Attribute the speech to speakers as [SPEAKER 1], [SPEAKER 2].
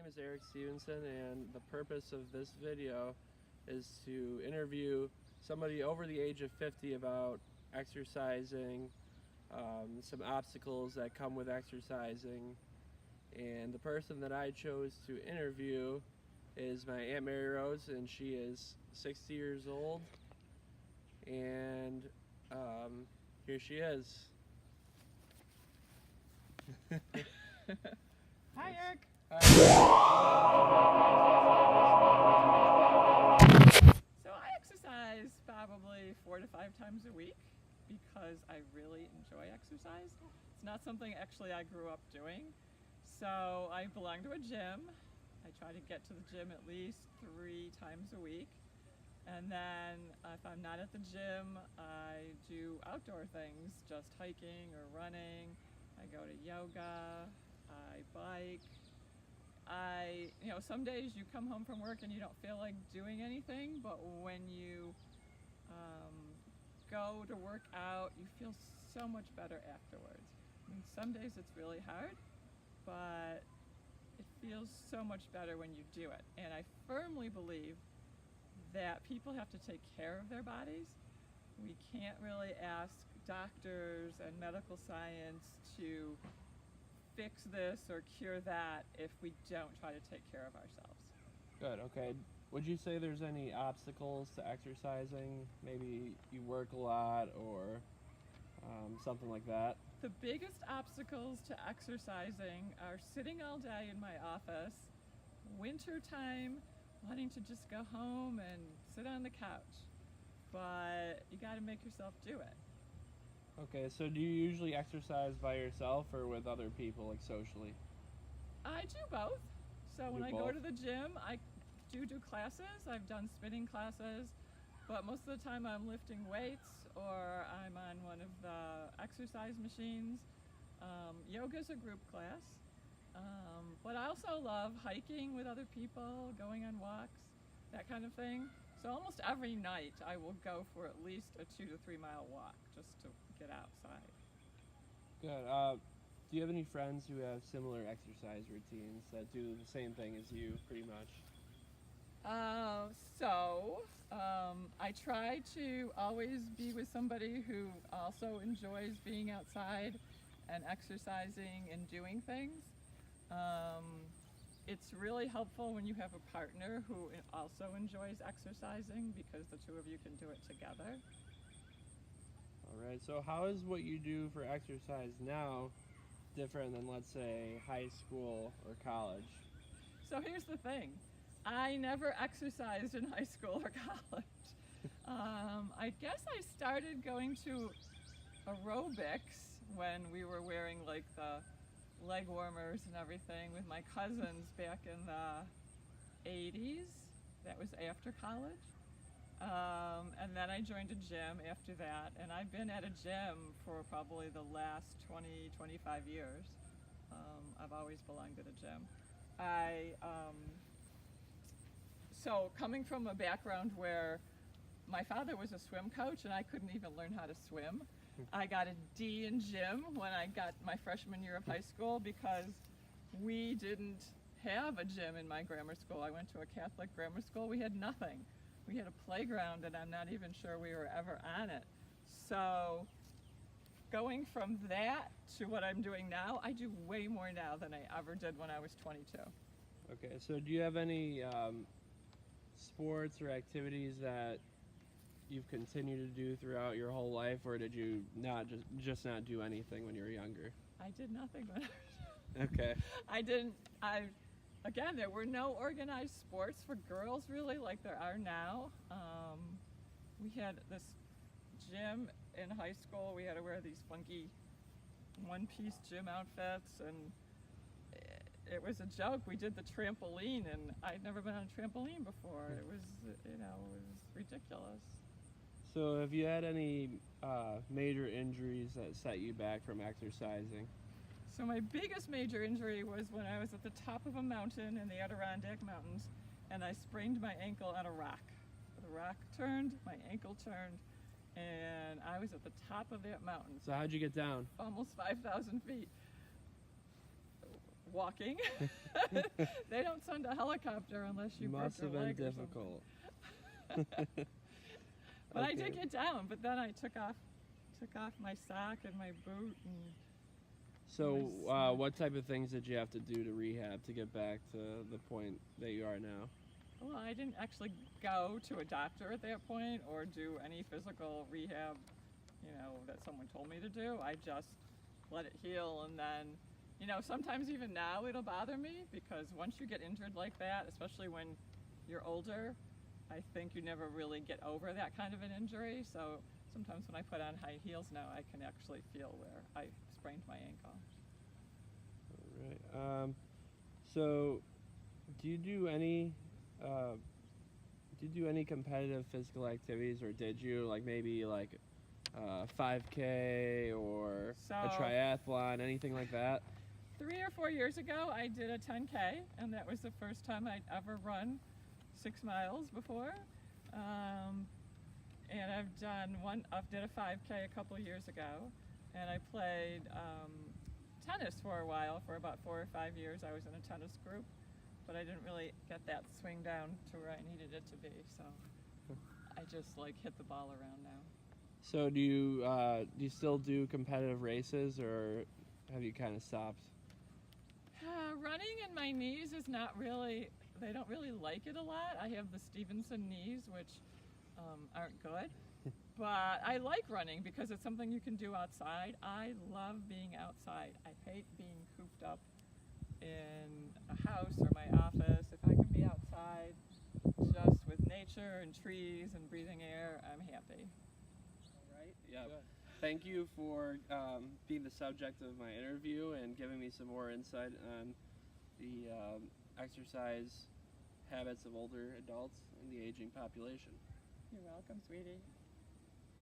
[SPEAKER 1] is Eric Stevenson, and the purpose of this video is to interview somebody over the age of 50 about exercising, some obstacles that come with exercising. And the person that I chose to interview is my Aunt Mary Rose, and she is 60 years old. And here she is.
[SPEAKER 2] Hi, Eric.
[SPEAKER 1] Hi.
[SPEAKER 2] So I exercise probably 4 to 5 times a week because I really enjoy exercise. It's not something actually I grew up doing. So I belong to a gym. I try to get to the gym at least 3 times a week. And then if I'm not at the gym, I do outdoor things, just hiking or running. I go to yoga, I bike. Some days you come home from work and you don't feel like doing anything, but when you go to work out, you feel so much better afterwards. I mean, some days it's really hard, but it feels so much better when you do it. And I firmly believe that people have to take care of their bodies. We can't really ask doctors and medical science to fix this or cure that if we don't try to take care of ourselves.
[SPEAKER 1] Good, okay. Would you say there's any obstacles to exercising? Maybe you work a lot or something like that?
[SPEAKER 2] The biggest obstacles to exercising are sitting all day in my office, wintertime, wanting to just go home and sit on the couch. But you got to make yourself do it.
[SPEAKER 1] Okay, so do you usually exercise by yourself or with other people, like socially?
[SPEAKER 2] I do both. So when I go
[SPEAKER 1] both?
[SPEAKER 2] to the gym, I do classes. I've done spinning classes, but most of the time I'm lifting weights or I'm on one of the exercise machines. Yoga is a group class, but I also love hiking with other people, going on walks, that kind of thing. So almost every night I will go for at least a 2 to 3 mile walk just to get outside.
[SPEAKER 1] Good. Do you have any friends who have similar exercise routines that do the same thing as you, pretty much?
[SPEAKER 2] I try to always be with somebody who also enjoys being outside and exercising and doing things. It's really helpful when you have a partner who also enjoys exercising because the two of you can do it together.
[SPEAKER 1] All right, so how is what you do for exercise now different than, let's say, high school or college?
[SPEAKER 2] So here's the thing. I never exercised in high school or college. I guess I started going to aerobics when we were wearing like the leg warmers and everything with my cousins back in the 80s. That was after college. And then I joined a gym after that, and I've been at a gym for probably the last 20, 25 years. I've always belonged at a gym. So coming from a background where my father was a swim coach and I couldn't even learn how to swim, I got a D in gym when I got my freshman year of high school because we didn't have a gym in my grammar school. I went to a Catholic grammar school. We had nothing. We had a playground and I'm not even sure we were ever on it. So going from that to what I'm doing now, I do way more now than I ever did when I was 22.
[SPEAKER 1] Okay, so do you have any sports or activities that you've continued to do throughout your whole life, or did you not not do anything when you were younger?
[SPEAKER 2] I did nothing when
[SPEAKER 1] Okay.
[SPEAKER 2] Again, there were no organized sports for girls really like there are now. We had this gym in high school. We had to wear these funky one-piece gym outfits, and it was a joke. We did the trampoline, and I'd never been on a trampoline before. It was, it was ridiculous.
[SPEAKER 1] So have you had any major injuries that set you back from exercising?
[SPEAKER 2] So my biggest major injury was when I was at the top of a mountain in the Adirondack Mountains, and I sprained my ankle on a rock. The rock turned, my ankle turned, and I was at the top of that mountain.
[SPEAKER 1] So how'd you get down?
[SPEAKER 2] Almost 5,000 feet. Walking. They don't a helicopter unless you broke
[SPEAKER 1] Must
[SPEAKER 2] your
[SPEAKER 1] have been
[SPEAKER 2] leg or
[SPEAKER 1] difficult.
[SPEAKER 2] something. But I
[SPEAKER 1] Okay.
[SPEAKER 2] did get down. But then I took off my sock and my boot and.
[SPEAKER 1] So,
[SPEAKER 2] Nice.
[SPEAKER 1] what type of things did you have to do to rehab to get back to the point that you are now?
[SPEAKER 2] Well, I didn't actually go to a doctor at that point or do any physical rehab, that someone told me to do. I just let it heal, and then, sometimes even now it'll bother me because once you get injured like that, especially when you're older, I think you never really get over that kind of an injury. So sometimes when I put on high heels now, I can actually feel where I sprained my ankle.
[SPEAKER 1] All right. So, do you do any competitive physical activities, or did you maybe 5K or a
[SPEAKER 2] So
[SPEAKER 1] triathlon, anything like that?
[SPEAKER 2] 3 or 4 years ago, I did a 10K, and that was the first time I'd ever run 6 miles before. And I did a 5K a couple years ago, and I played tennis for a while. For about 4 or 5 years, I was in a tennis group, but I didn't really get that swing down to where I needed it to be. So I just hit the ball around now.
[SPEAKER 1] So do you still do competitive races, or have you kind of stopped?
[SPEAKER 2] Running in my knees is not really, they don't really like it a lot. I have the Stevenson knees, which aren't good. But I like running because it's something you can do outside. I love being outside. I hate being cooped up in a house or my office. If I can be outside just with nature and trees and breathing air, I'm happy.
[SPEAKER 1] All right. Yeah. Thank you for being the subject of my interview and giving me some more insight on the exercise habits of older adults and the aging population.
[SPEAKER 2] You're welcome, sweetie.